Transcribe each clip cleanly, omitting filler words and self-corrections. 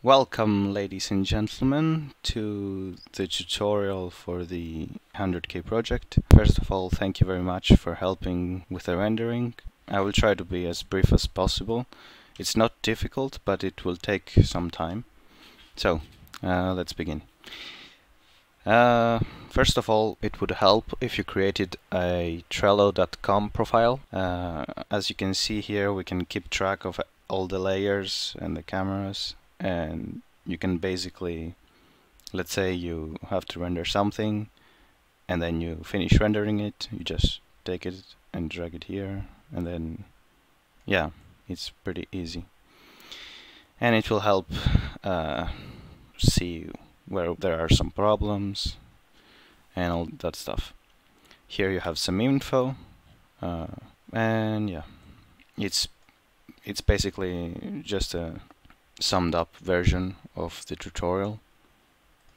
Welcome, ladies and gentlemen, to the tutorial for the 100K project. First of all, thank you very much for helping with the rendering. I will try to be as brief as possible. It's not difficult, but it will take some time. So, let's begin. First of all, it would help if you created a Trello.com profile. As you can see here, we can keep track of all the layers and the cameras, and you can basically, let's say you have to render something and then you finish rendering it, you just take it and drag it here, and then yeah, it's pretty easy. And it will help see where there are some problems and all that stuff. Here you have some info, and yeah, it's basically just a summed up version of the tutorial,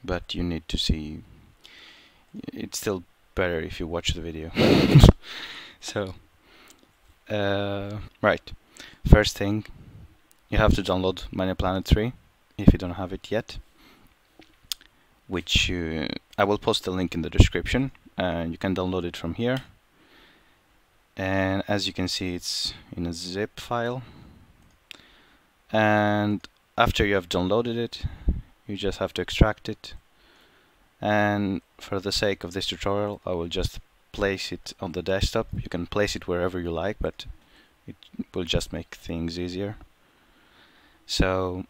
but you need to see. It's still better if you watch the video. So right, first thing, you have to download MinePlanet 3 if you don't have it yet, which I will post the link in the description, and you can download it from here. And as you can see, it's in a zip file, and after you have downloaded it, you just have to extract it. And for the sake of this tutorial, I will just place it on the desktop. You can place it wherever you like, but it will just make things easier. So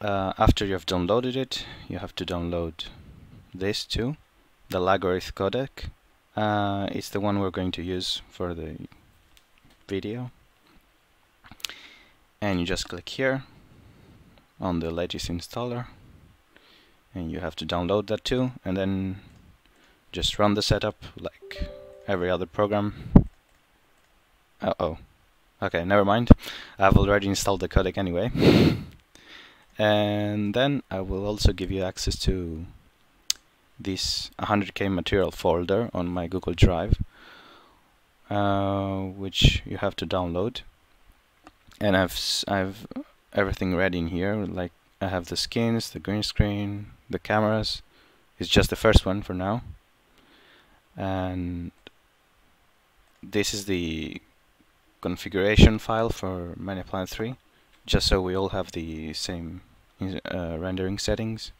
after you have downloaded it, you have to download this too, the Logarithm codec. It's the one we're going to use for the video. And you just click here on the latest installer, and you have to download that too, and then just run the setup like every other program. Okay, never mind. I've already installed the codec anyway. And then I will also give you access to this 100K material folder on my Google Drive, which you have to download. And I've everything ready in here. Like, I have the skins, the green screen, the cameras. It's just the first one for now. And this is the configuration file for MinePlanet 3, just so we all have the same rendering settings.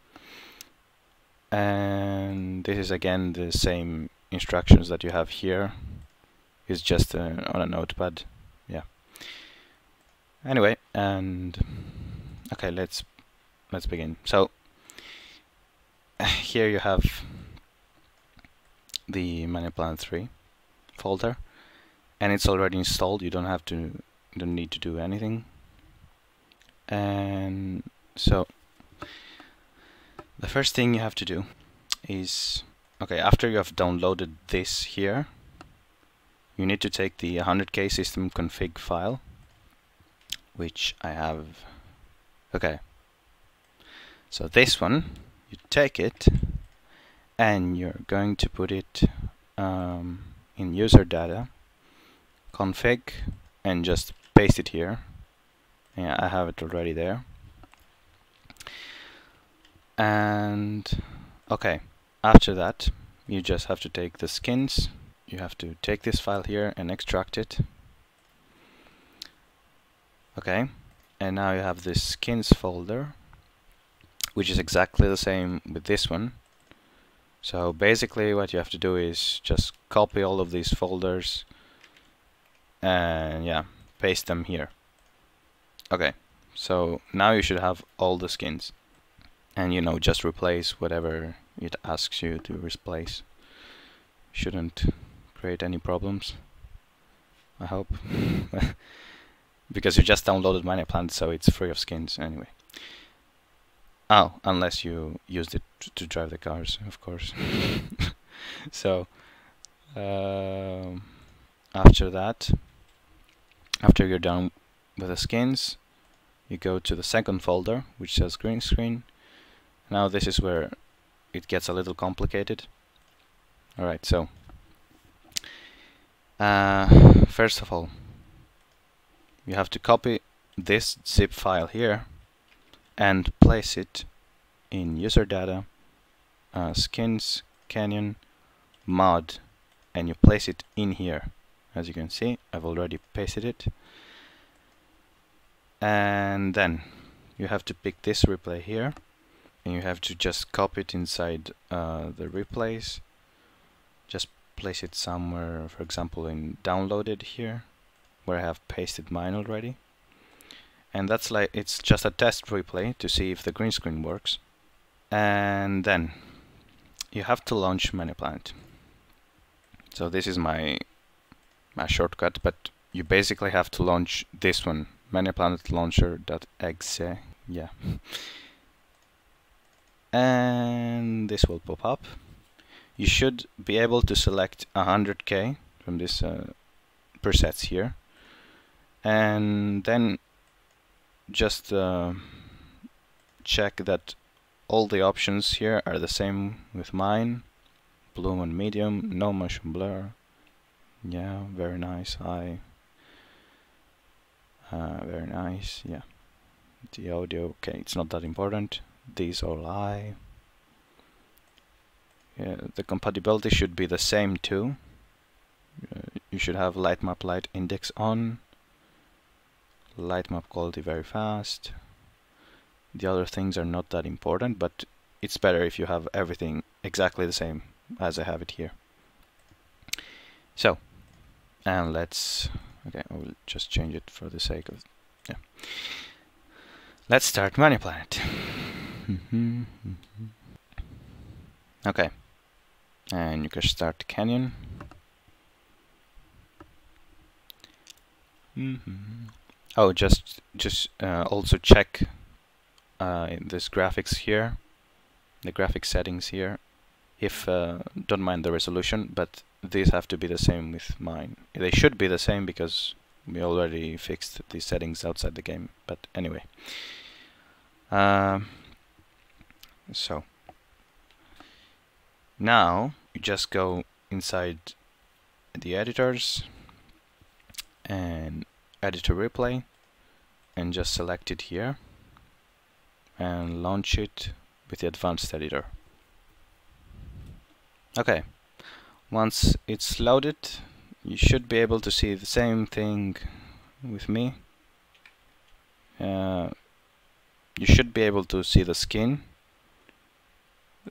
And this is again the same instructions that you have here. It's just on a notepad. Yeah. Anyway, and okay, let's begin. So here you have the MinePlanet 3 folder, and it's already installed. You don't need to do anything. And so the first thing you have to do is, okay, after you have downloaded this here, you need to take the 100K system config file, which I have. Okay, so this one, you take it and you're going to put it in user data config and just paste it here. Yeah, I have it already there. And okay, after that you just have to take the skins. You have to take this file here and extract it. Okay, and now you have this skins folder, which is exactly the same with this one. So basically what you have to do is just copy all of these folders and yeah, paste them here. Okay, so now you should have all the skins, and you know, just replace whatever it asks you to replace. Shouldn't create any problems, I hope. Because you just downloaded MinePlanet, so it's free of skins anyway. Oh, unless you used it to drive the cars, of course. So after that, after you're done with the skins, you go to the second folder, which says green screen. Now this is where it gets a little complicated. Alright, so first of all, you have to copy this zip file here and place it in user data, skins, canyon, mod, and you place it in here. As you can see, I've already pasted it. And then you have to pick this replay here, and you have to just copy it inside the replays. Just place it somewhere, for example in downloaded here, where I have pasted mine already. And that's like, it's just a test replay to see if the green screen works. And then you have to launch ManyPlanet. So this is my shortcut, but you basically have to launch this one, ManyPlanet launcher.exe. Yeah. And this will pop up. You should be able to select 100K from this presets here, and then just check that all the options here are the same with mine. Bloom and medium, no motion blur. Yeah, very nice. Very nice. Yeah. The audio, okay, it's not that important. These all I. Yeah, the compatibility should be the same too. You should have light map light index on. Light map quality very fast. The other things are not that important, but it's better if you have everything exactly the same as I have it here. So, and let's, okay, I will just change it for the sake of, yeah. Let's start ManyPlanet. Okay, and you can start Canyon. Oh, just also check this graphics here, the graphics settings here. If don't mind the resolution, but these have to be the same with mine. They should be the same because we already fixed these settings outside the game. But anyway, so now you just go inside the editors and editor replay and just select it here and launch it with the advanced editor. Okay, once it's loaded, you should be able to see the same thing with me. You should be able to see the skin,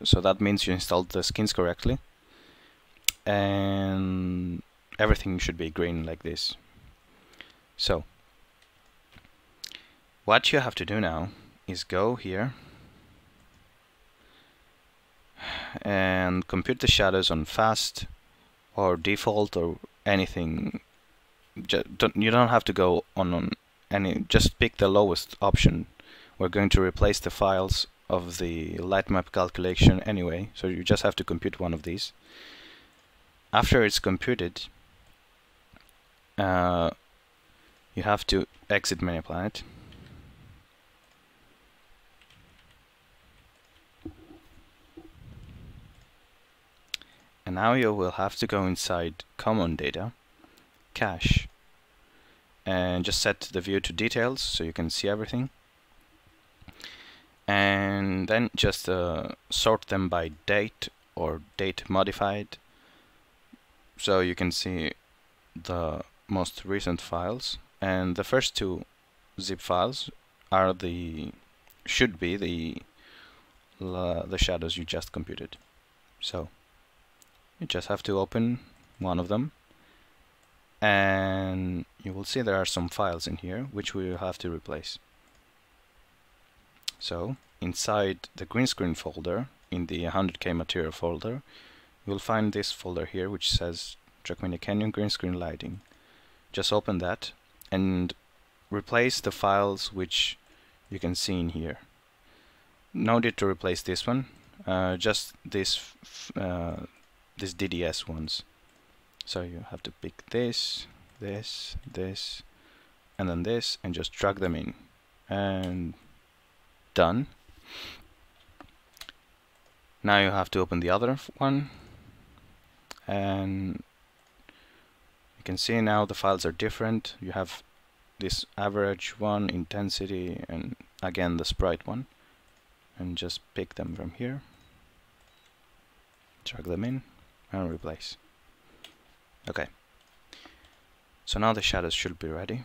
so that means you installed the skins correctly, and everything should be green like this. So what you have to do now is go here and compute the shadows on fast or default or anything. You don't have to go on any, just pick the lowest option. We're going to replace the files of the light map calculation anyway, so you just have to compute one of these. After it's computed, you have to exit ManyPlanet. And now you will have to go inside common data, cache, and just set the view to details so you can see everything. And then just sort them by date or date modified, so you can see the most recent files. And the first two zip files are should be the shadows you just computed. So you just have to open one of them, and you will see there are some files in here which we will have to replace. So inside the green screen folder, in the 100K material folder, you will find this folder here which says Trackmania Canyon green screen lighting. Just open that and replace the files which you can see in here. No need to replace this one, just these DDS ones. So you have to pick this, this, this, and then this, and just drag them in, and done. Now you have to open the other one, and you can see now the files are different. You have this average one, intensity, and again the sprite one, and just pick them from here, drag them in, and replace. Okay, so now the shadows should be ready.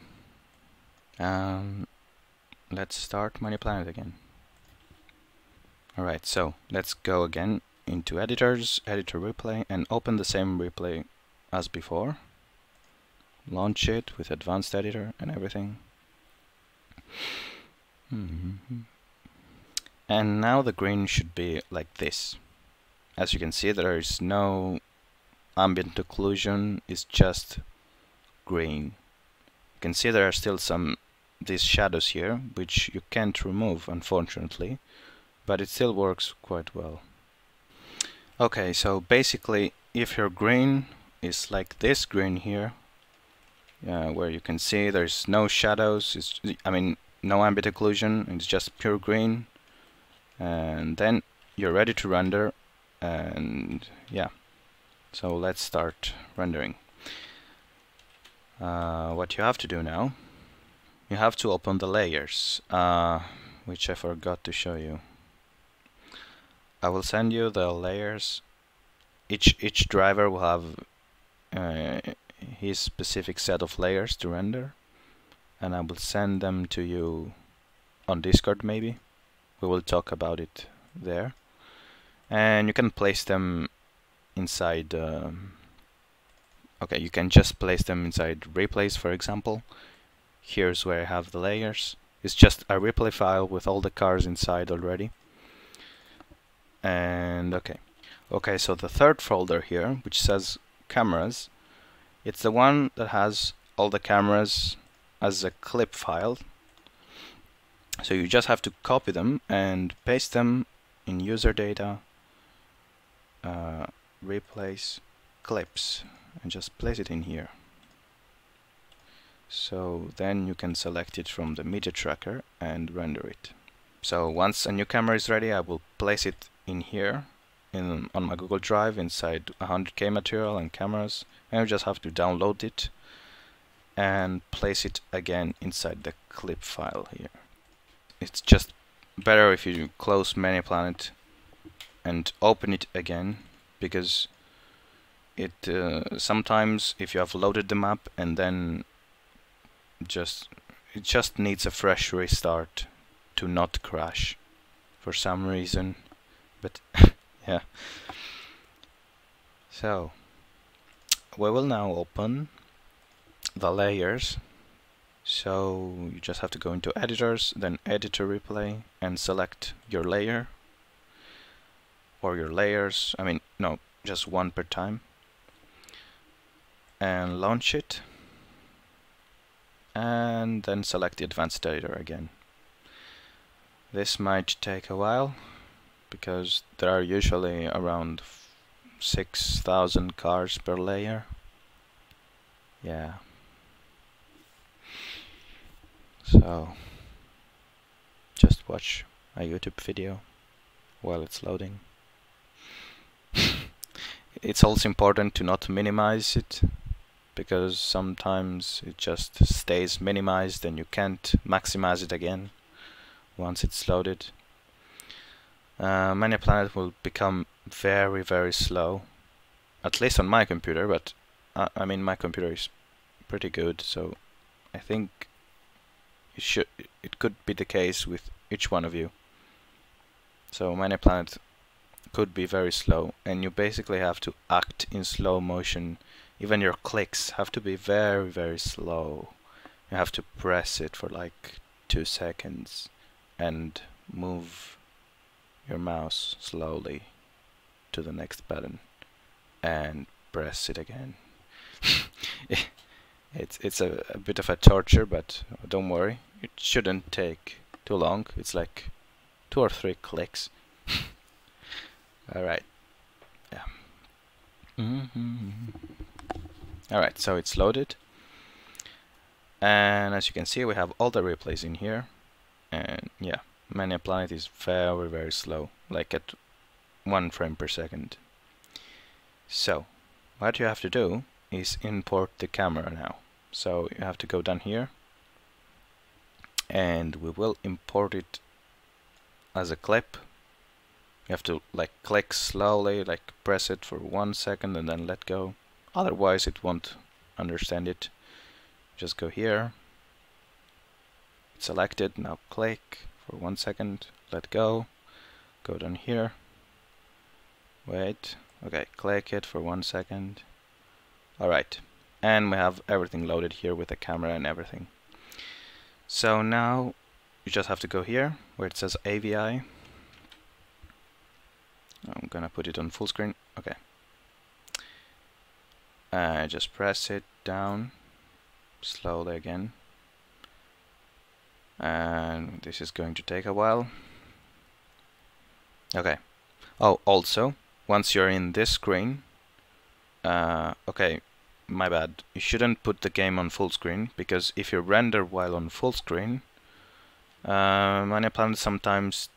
Let's start Money Planet again. Alright, so let's go again into editors, editor replay, and open the same replay as before. Launch it with advanced editor and everything. And now the green should be like this. As you can see, there is no ambient occlusion, it's just green. You can see there are still these shadows here, which you can't remove, unfortunately, but it still works quite well. Okay, so basically, if your green is like this green here, where you can see there's no shadows, no ambient occlusion, it's just pure green, and then you're ready to render, and yeah. So let's start rendering. What you have to do now, you have to open the layers, which I forgot to show you. I will send you the layers. Each driver will have his specific set of layers to render, and I will send them to you on Discord maybe. We will talk about it there, and you can place them inside. Okay, you can just place them inside replays, for example. Here's where I have the layers. It's just a replay file with all the cars inside already. And okay, so the third folder here, which says cameras, it's the one that has all the cameras as a clip file. So you just have to copy them and paste them in user data, replace clips, and just place it in here. So then you can select it from the media tracker and render it. So once a new camera is ready, I will place it in here on my Google Drive inside 100K material and cameras, and you just have to download it and place it again inside the clip file here. It's just better if you close Money Planet and open it again, because it sometimes if you have loaded the map and then it just needs a fresh restart to not crash for some reason. But yeah. So we will now open the layers. So you just have to go into editors, then editor replay, and select your layer or your layers. No, just one per time, and launch it, and then select the advanced editor again. This might take a while because there are usually around 6,000 cars per layer. Yeah. So just watch a YouTube video while it's loading. It's also important to not minimize it, because sometimes it just stays minimized and you can't maximize it again once it's loaded. Money Planet will become very, very slow, at least on my computer, but my computer is pretty good, so I think it could be the case with each one of you. So Money Planet could be very slow, and you basically have to act in slow motion. Even your clicks have to be very, very slow. You have to press it for like 2 seconds and move your mouse slowly to the next button and press it again. It's a bit of a torture, but don't worry, it shouldn't take too long. It's like 2 or 3 clicks. Alright. Yeah. Alright, so it's loaded. And as you can see, we have all the replays in here. And yeah, Money Planet is very, very slow, like at 1 frame per second. So what you have to do is import the camera now. So you have to go down here and we will import it as a clip. You have to like click slowly, like press it for 1 second and then let go. Otherwise it won't understand it. Just go here, select it, now click for 1 second, let go, go down here, wait, okay, click it for 1 second. Alright, and we have everything loaded here with the camera and everything. So now you just have to go here where it says AVI. I'm gonna put it on full screen. Okay. Just press it down slowly again. And this is going to take a while. Okay. Oh, also, once you're in this screen, okay, my bad. You shouldn't put the game on full screen, because if you render while on full screen, Planet sometimes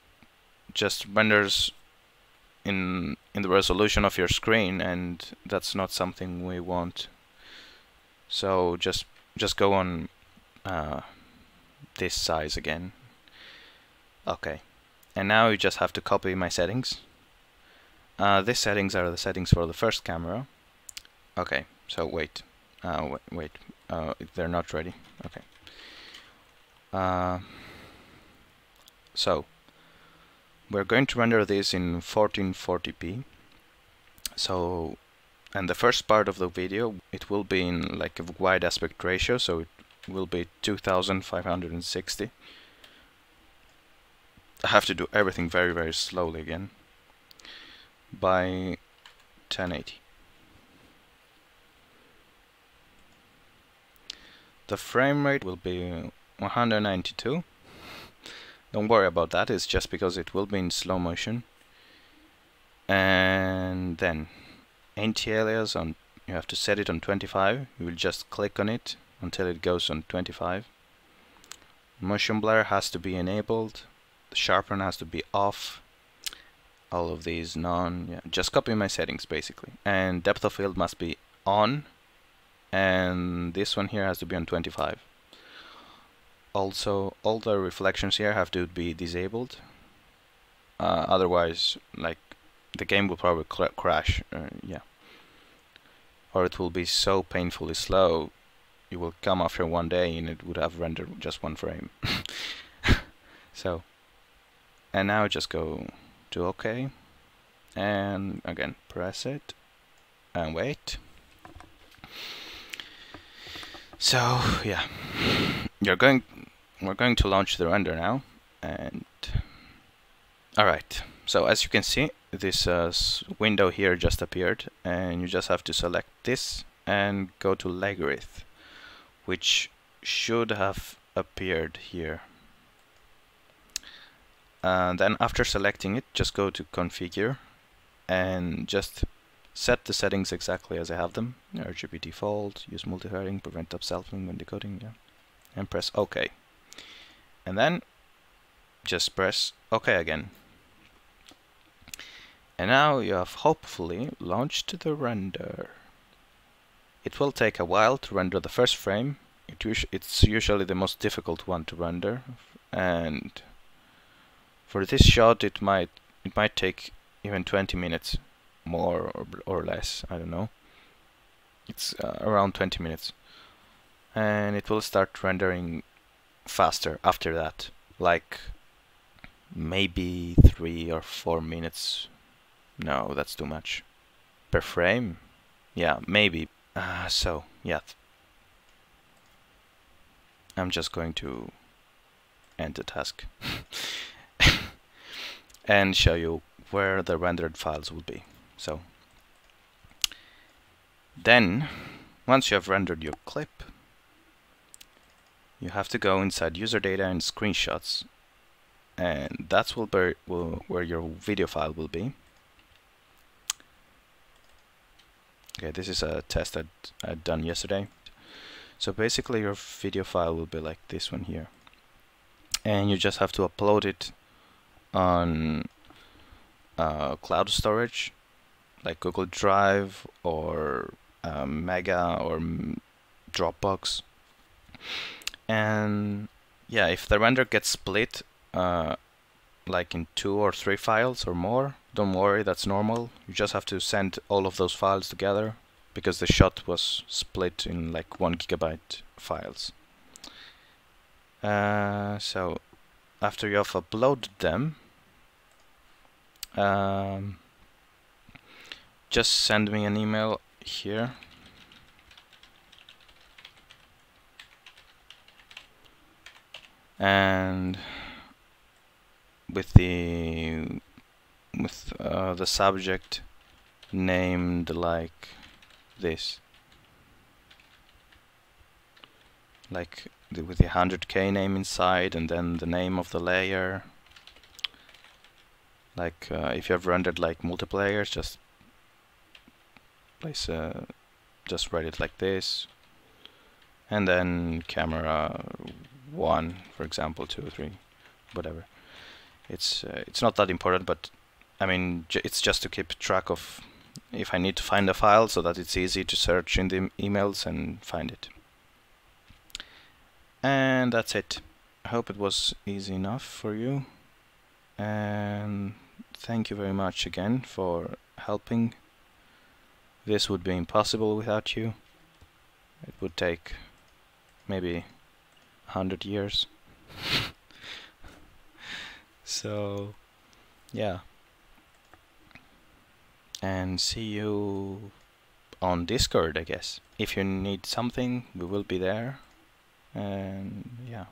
just renders in the resolution of your screen, and that's not something we want. So just go on this size again. Okay, and now you just have to copy my settings. These settings are the settings for the first camera. Okay, so wait, they're not ready. Okay. So we're going to render this in 1440p. So, and the first part of the video, it will be in like a wide aspect ratio, so it will be 2560. I have to do everything very, very slowly again. By 1080. The frame rate will be 192. Don't worry about that, it's just because it will be in slow motion. And then anti-alias on, you have to set it on 25. You will just click on it until it goes on 25. Motion blur has to be enabled. The sharpen has to be off. All of these none. Yeah, just copy my settings basically. And depth of field must be on. And this one here has to be on 25. Also, all the reflections here have to be disabled. Otherwise, like, the game will probably crash. Yeah. Or it will be so painfully slow, you will come after 1 day and it would have rendered just 1 frame. So, and now just go to OK, and again press it and wait. So yeah, we're going to launch the render now, and alright, so as you can see, this window here just appeared, and you just have to select this and go to logarithm, which should have appeared here. And then after selecting it, just go to configure and just set the settings exactly as I have them. RGB default, use multi-threading, prevent upsampling when decoding, yeah, and press OK. And then just press OK again. And now you have hopefully launched the render. It will take a while to render the first frame. It's usually the most difficult one to render, and for this shot it might take even 20 minutes, more or less, I don't know. It's around 20 minutes. And it will start rendering faster after that, like maybe 3 or 4 minutes. No, that's too much. Per frame? Yeah, maybe. So, yeah. I'm just going to end the task and show you where the rendered files will be. So, then, once you have rendered your clip, you have to go inside user data and screenshots, and that's where your video file will be. Okay, this is a test I'd done yesterday. So basically your video file will be like this one here, and you just have to upload it on cloud storage like Google Drive or Mega or Dropbox, and yeah, if the render gets split like in 2 or 3 files or more, don't worry, that's normal. You just have to send all of those files together because the shot was split in like 1 gigabyte files. So after you have uploaded them, just send me an email here. And with the subject named like this, like with the 100K name inside, and then the name of the layer. Like if you have rendered like multiplayers, just place just write it like this, and then camera 1, for example, 2, 3, whatever. It's not that important, but I mean it's just to keep track of if I need to find a file so that it's easy to search in the emails and find it. And that's it. I hope it was easy enough for you, and thank you very much again for helping. This would be impossible without you. It would take maybe 100 years. So yeah, and see you on Discord, I guess. If you need something, we will be there. And yeah.